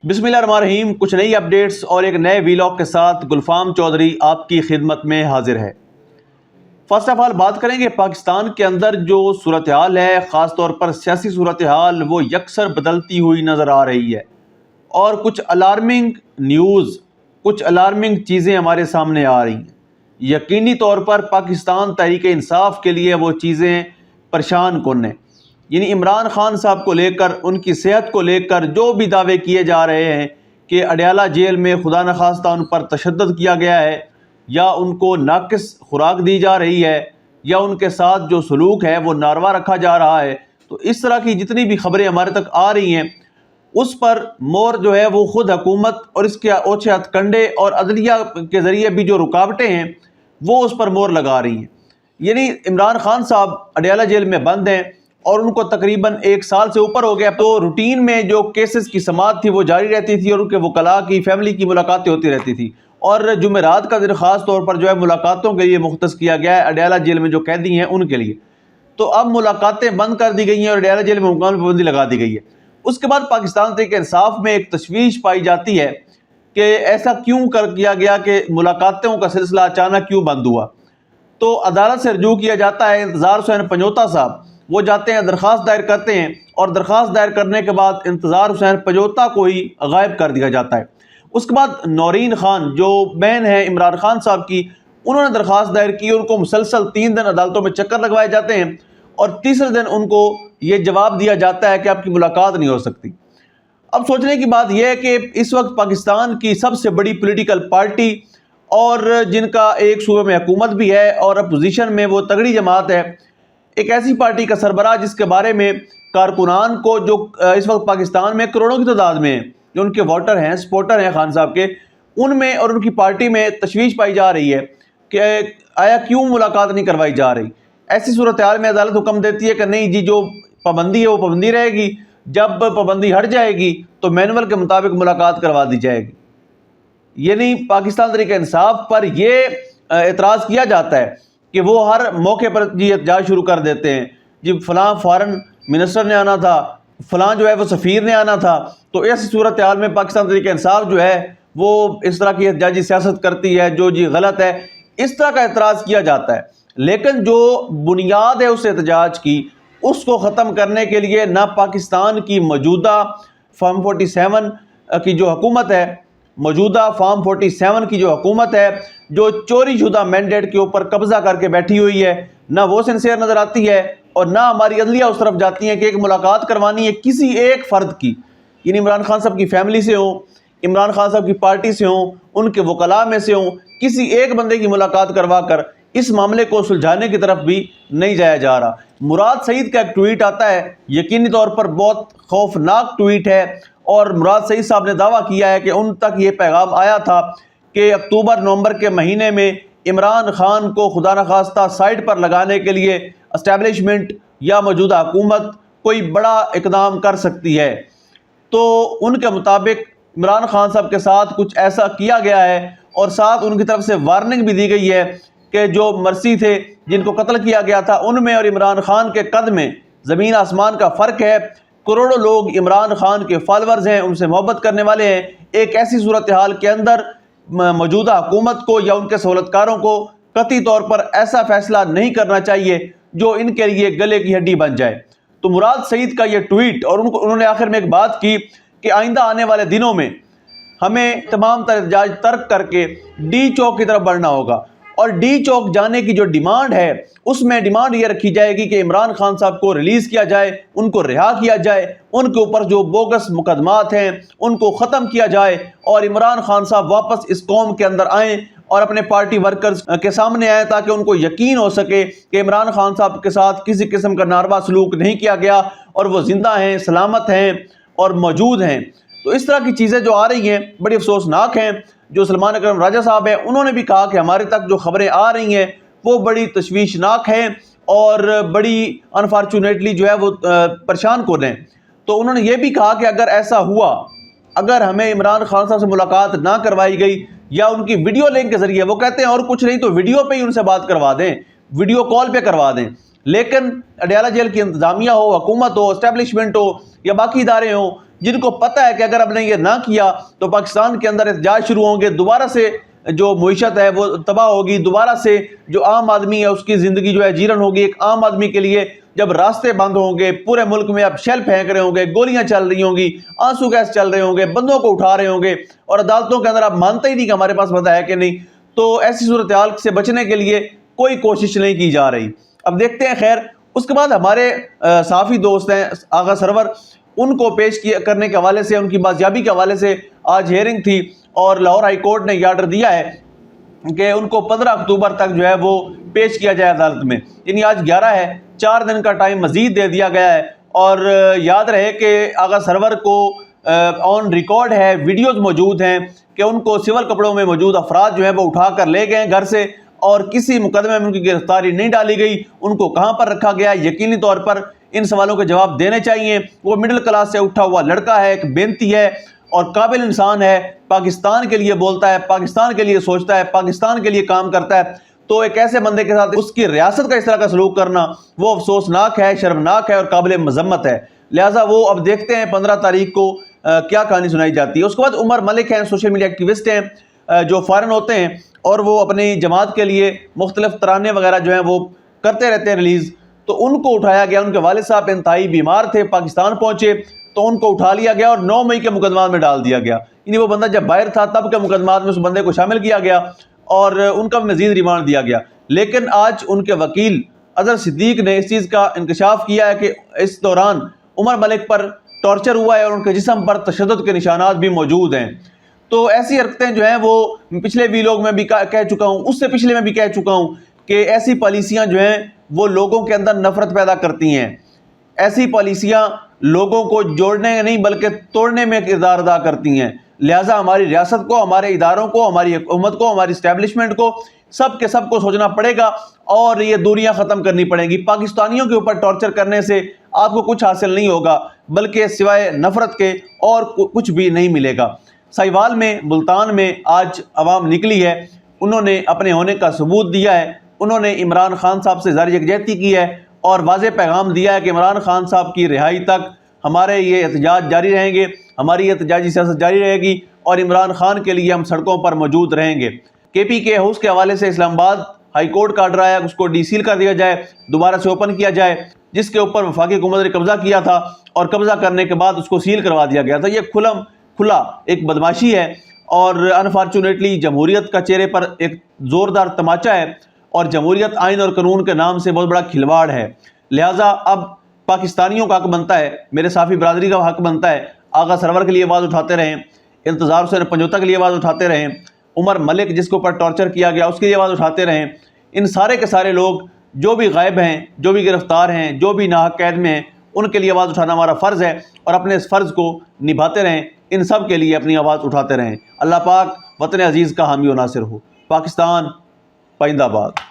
बिस्मिल्लाहिर्रहमानिर्रहीम। कुछ नई अपडेट्स और एक नए वीलॉग के साथ गुलफाम चौधरी आपकी खिदमत में हाजिर है। फर्स्ट ऑफ ऑल बात करेंगे पाकिस्तान के अंदर जो सूरत हाल है, ख़ास तौर पर सियासी सूरत हाल वो यकसर बदलती हुई नज़र आ रही है और कुछ अलार्मिंग न्यूज़, कुछ अलार्मिंग चीज़ें हमारे सामने आ रही हैं। यकीनी तौर पर पाकिस्तान तहरीक इंसाफ के लिए वो चीज़ें परेशान कुन हैं। यानी इमरान खान साहब को लेकर, उनकी सेहत को लेकर जो भी दावे किए जा रहे हैं कि अडयाला जेल में खुदा न खास्ता उन पर तशद्दुद किया गया है या उनको नाकिस खुराक दी जा रही है या उनके साथ जो सलूक है वो नारवा रखा जा रहा है, तो इस तरह की जितनी भी खबरें हमारे तक आ रही हैं उस पर मोर जो है वो ख़ुद हुकूमत और इसके ओछे हथकंडे और अदलिया के ज़रिए भी जो रुकावटें हैं वो उस पर मोर लगा रही हैं। यानी इमरान खान साहब अडयाला जेल में बंद हैं और उनको तकरीबन 1 साल से ऊपर हो गया। तो रूटीन में जो केसेस की समाअत थी वो जारी रहती थी और उनके वकला की, फैमिली की मुलाकातें होती रहती थी और जुमेरात का दिन ख़ास तौर पर जो है मुलाकातों के लिए मुख्तस किया गया है अडयाला जेल में जो कैदी हैं उनके लिए। तो अब मुलाकातें बंद कर दी गई हैं और अडयाला जेल में मुकम्मल पाबंदी लगा दी गई है। उसके बाद पाकिस्तान तहरीक इंसाफ में एक तशवीश पाई जाती है कि ऐसा क्यों कर किया गया कि मुलाकातों का सिलसिला अचानक क्यों बंद हुआ। तो अदालत से रजू किया जाता है। इंतज़ार हुसैन पंजोता साहब वो जाते हैं, दरख्वास्त दायर करते हैं और दरख्वास्त दायर करने के बाद इंतज़ार हुसैन पंजोता को ही गायब कर दिया जाता है। उसके बाद नौरीन खान जो बहन है इमरान खान साहब की, उन्होंने दरख्वास्त दायर की। उनको मुसलसल 3 दिन अदालतों में चक्कर लगवाए जाते हैं और तीसरे दिन उनको ये जवाब दिया जाता है कि आपकी मुलाकात नहीं हो सकती। अब सोचने की बात यह है कि इस वक्त पाकिस्तान की सबसे बड़ी पॉलिटिकल पार्टी और जिनका एक सूबे में हुकूमत भी है और अपोजिशन में वो तगड़ी जमात है, एक ऐसी पार्टी का सरबराह जिसके बारे में कारकुनान को जो इस वक्त पाकिस्तान में करोड़ों की तादाद में जो उनके वोटर हैं, सपोर्टर हैं खान साहब के, उनमें और उनकी पार्टी में तशवीश पाई जा रही है कि आया क्यों मुलाकात नहीं करवाई जा रही। ऐसी सूरत हाल में अदालत हुक्म देती है कि नहीं जी, जो पाबंदी है वो पाबंदी रहेगी, जब पाबंदी हट जाएगी तो मैनुअल के मुताबिक मुलाकात करवा दी जाएगी। यानी पाकिस्तान तहरीक इंसाफ पर यह एतराज़ किया जाता है कि वो हर मौके पर जी एहतजाज शुरू कर देते हैं, जी फ़लाँ फ़ॉरेन मिनिस्टर ने आना था, फ़लाँ जो है वो सफ़ीर ने आना था। तो ऐसी सूरत हाल में पाकिस्तान तहरीक इंसाफ जो है वो इस तरह की एहतजाजी सियासत करती है जो जी गलत है, इस तरह का एतराज़ किया जाता है। लेकिन जो बुनियाद है उस एहतजाज की, उसको ख़त्म करने के लिए ना पाकिस्तान की मौजूदा फॉर्म 47 की जो हुकूमत है, मौजूदा फॉर्म 47 की जो हुकूमत है जो चोरी शुदा मैंडेट के ऊपर कब्जा करके बैठी हुई है, ना वो सिंसियर नज़र आती है और ना हमारी अदलिया उस तरफ जाती है कि एक मुलाकात करवानी है किसी एक फ़र्द की, यानी इमरान खान साहब की फैमिली से हो, इमरान खान साहब की पार्टी से हो, उनके वकला में से हो, किसी एक बंदे की मुलाकात करवा कर इस मामले को सुलझाने की तरफ भी नहीं जाया जा रहा। मुराद सईद का एक ट्वीट आता है, यकीनी तौर पर बहुत खौफनाक ट्वीट है और मुराद सईद साहब ने दावा किया है कि उन तक ये पैगाम आया था कि अक्टूबर नवंबर के महीने में इमरान खान को खुदा न खास्ता साइड पर लगाने के लिए एस्टैब्लिशमेंट या मौजूदा हुकूमत कोई बड़ा इकदाम कर सकती है। तो उनके मुताबिक इमरान खान साहब के साथ कुछ ऐसा किया गया है और साथ उनकी तरफ से वार्निंग भी दी गई है कि जो मर्सी थे जिनको कत्ल किया गया था उनमें और इमरान खान के कद में ज़मीन आसमान का फ़र्क है। करोड़ों लोग इमरान खान के फॉलोअर्स हैं, उनसे मोहब्बत करने वाले हैं। एक ऐसी सूरत हाल के अंदर मौजूदा हुकूमत को या उनके सहूलतकारों को कतई तौर पर ऐसा फैसला नहीं करना चाहिए जो इनके लिए गले की हड्डी बन जाए। तो मुराद सईद का ये ट्वीट और उन्होंने आखिर में एक बात की कि आइंदा आने वाले दिनों में हमें तमाम एहतजाज तर्क करके डी चौक की तरफ बढ़ना होगा और डी चौक जाने की जो डिमांड है उसमें डिमांड ये रखी जाएगी कि इमरान खान साहब को रिलीज़ किया जाए, उनको रिहा किया जाए, उनके ऊपर जो बोगस मुकदमात हैं उनको ख़त्म किया जाए और इमरान खान साहब वापस इस कौम के अंदर आएँ और अपने पार्टी वर्कर्स के सामने आए ताकि उनको यकीन हो सके कि इमरान खान साहब के साथ किसी किस्म का नारवा सलूक नहीं किया गया और वो ज़िंदा हैं, सलामत हैं और मौजूद हैं। तो इस तरह की चीज़ें जो आ रही हैं बड़ी अफसोसनाक हैं। जो सलमान अकरम राजा साहब हैं उन्होंने भी कहा कि हमारे तक जो खबरें आ रही हैं वो बड़ी तशवीशनाक हैं और बड़ी अनफॉर्चुनेटली जो है वो परेशान कुन हैं। तो उन्होंने ये भी कहा कि अगर ऐसा हुआ, अगर हमें इमरान खान साहब से मुलाकात ना करवाई गई या उनकी वीडियो लिंक के ज़रिए, वो कहते हैं और कुछ नहीं तो वीडियो पे ही उनसे बात करवा दें, वीडियो कॉल पे करवा दें, लेकिन अडयाला जेल की इंतज़ामिया हो, हुकूमत हो, इस्टेब्लिशमेंट हो या बाकी इदारे हों, جن کو پتہ ہے کہ اگر اب نے یہ نہ کیا تو پاکستان کے اندر احتجاج شروع ہوں گے، دوبارہ سے جو معیشت ہے وہ تباہ ہوگی، دوبارہ سے جو عام آدمی ہے اس کی زندگی جو ہے جیرن ہوگی۔ ایک عام آدمی کے لیے جب راستے بند ہوں گے، پورے ملک میں اب شیل پھینک رہے ہوں گے، گولیاں چل رہی ہوں گی، آنسو گیس چل رہے ہوں گے، بندوں کو اٹھا رہے ہوں گے، اور عدالتوں کے اندر آپ مانتے ہی نہیں کہ ہمارے پاس بندہ ہے کہ نہیں، تو ایسی صورتحال سے بچنے کے لیے کوئی کوشش نہیں کی جا رہی۔ اب دیکھتے ہیں خیر۔ اس کے بعد ہمارے صحافی دوست ہیں آغا سرور، ان کو پیش کرنے کے حوالے سے، ان کی بازیابی کے حوالے سے آج ہیئرنگ تھی، اور لاہور ہائی کورٹ نے یہ آرڈر دیا ہے کہ ان کو 15 اکتوبر تک جو ہے وہ پیش کیا جائے عدالت میں، یعنی آج 11 ہے، 4 دن کا ٹائم مزید دے دیا گیا ہے۔ اور یاد رہے کہ آغا سرور کو آن ریکارڈ ہے، ویڈیوز موجود ہیں کہ ان کو سول کپڑوں میں موجود افراد جو ہیں وہ اٹھا کر لے گئے گھر سے، اور کسی مقدمے میں ان کی گرفتاری نہیں ڈالی گئی۔ ان کو کہاں پر رکھا گیا، یقینی طور پر ان سوالوں کے جواب دینے چاہیے۔ وہ مڈل کلاس سے اٹھا ہوا لڑکا ہے، ایک محنتی ہے اور قابل انسان ہے، پاکستان کے لیے بولتا ہے، پاکستان کے لیے سوچتا ہے، پاکستان کے لیے کام کرتا ہے، تو ایک ایسے بندے کے ساتھ اس کی ریاست کا اس طرح کا سلوک کرنا وہ افسوسناک ہے، شرمناک ہے اور قابل مذمت ہے۔ لہٰذا وہ اب دیکھتے ہیں 15 تاریخ کو کیا کہانی سنائی جاتی ہے۔ اس کے بعد عمر ملک ہیں، سوشل میڈیا ایکٹیوسٹ ہیں، جو فارن ہوتے ہیں اور وہ اپنی جماعت کے لیے مختلف ترانے وغیرہ جو ہیں وہ کرتے رہتے ہیں ریلیز، تو ان کو اٹھایا گیا۔ ان کے والد صاحب انتہائی بیمار تھے، پاکستان پہنچے تو ان کو اٹھا لیا گیا اور 9 مئی کے مقدمات میں ڈال دیا گیا، یعنی وہ بندہ جب باہر تھا تب کے مقدمات میں اس بندے کو شامل کیا گیا اور ان کا مزید ریمانڈ دیا گیا۔ لیکن آج ان کے وکیل اظہر صدیق نے اس چیز کا انکشاف کیا ہے کہ اس دوران عمر ملک پر ٹارچر ہوا ہے اور ان کے جسم پر تشدد کے نشانات بھی موجود ہیں۔ تو ایسی حرکتیں جو ہیں وہ پچھلے ویلاگ میں بھی کہہ چکا ہوں، اس سے پچھلے میں بھی کہہ چکا ہوں کہ ایسی پالیسیاں جو ہیں وہ لوگوں کے اندر نفرت پیدا کرتی ہیں۔ ایسی پالیسیاں لوگوں کو جوڑنے نہیں بلکہ توڑنے میں کردار ادا کرتی ہیں۔ لہٰذا ہماری ریاست کو، ہمارے اداروں کو، ہماری حکومت کو، ہماری اسٹیبلشمنٹ کو، سب کے سب کو سوچنا پڑے گا اور یہ دوریاں ختم کرنی پڑیں گی۔ پاکستانیوں کے اوپر ٹارچر کرنے سے آپ کو کچھ حاصل نہیں ہوگا، بلکہ سوائے نفرت کے اور کچھ بھی نہیں ملے گا۔ سہیوال میں، ملتان میں آج عوام نکلی ہے، انہوں نے اپنے ہونے کا ثبوت دیا ہے، انہوں نے عمران خان صاحب سے ظاہر یکجہتی کی ہے اور واضح پیغام دیا ہے کہ عمران خان صاحب کی رہائی تک ہمارے یہ احتجاج جاری رہیں گے، ہماری احتجاجی سیاست جاری رہے گی اور عمران خان کے لیے ہم سڑکوں پر موجود رہیں گے۔ کے پی کے ہاؤس کے حوالے سے اسلام آباد ہائی کورٹ کا آرڈر آیا، اس کو ڈی سیل کر دیا جائے، دوبارہ سے اوپن کیا جائے، جس کے اوپر وفاقی حکومت نے قبضہ کیا تھا اور قبضہ کرنے کے بعد اس کو سیل کروا دیا گیا تھا۔ یہ کھلا ایک بدماشی ہے اور انفارچونیٹلی جمہوریت کا چہرے پر ایک زوردار تماچا ہے اور جمہوریت آئین اور قانون کے نام سے بہت بڑا کھلواڑ ہے۔ لہٰذا اب پاکستانیوں کا حق بنتا ہے، میرے صحافی برادری کا حق بنتا ہے، آغا سرور کے لیے آواز اٹھاتے رہیں، انتظار حسین پنجوتا کے لیے آواز اٹھاتے رہیں، عمر ملک جس کے اوپر ٹارچر کیا گیا اس کے لیے آواز اٹھاتے رہیں۔ ان سارے کے سارے لوگ جو بھی غائب ہیں، جو بھی گرفتار ہیں، جو بھی ناحق قید میں ہیں، ان کے لیے آواز اٹھانا ہمارا فرض ہے اور اپنے اس فرض کو نبھاتے رہیں، ان سب کے لیے اپنی آواز اٹھاتے رہیں۔ اللہ پاک وطن عزیز کا حامی و ناصر ہو۔ پاکستان پائندہ باد۔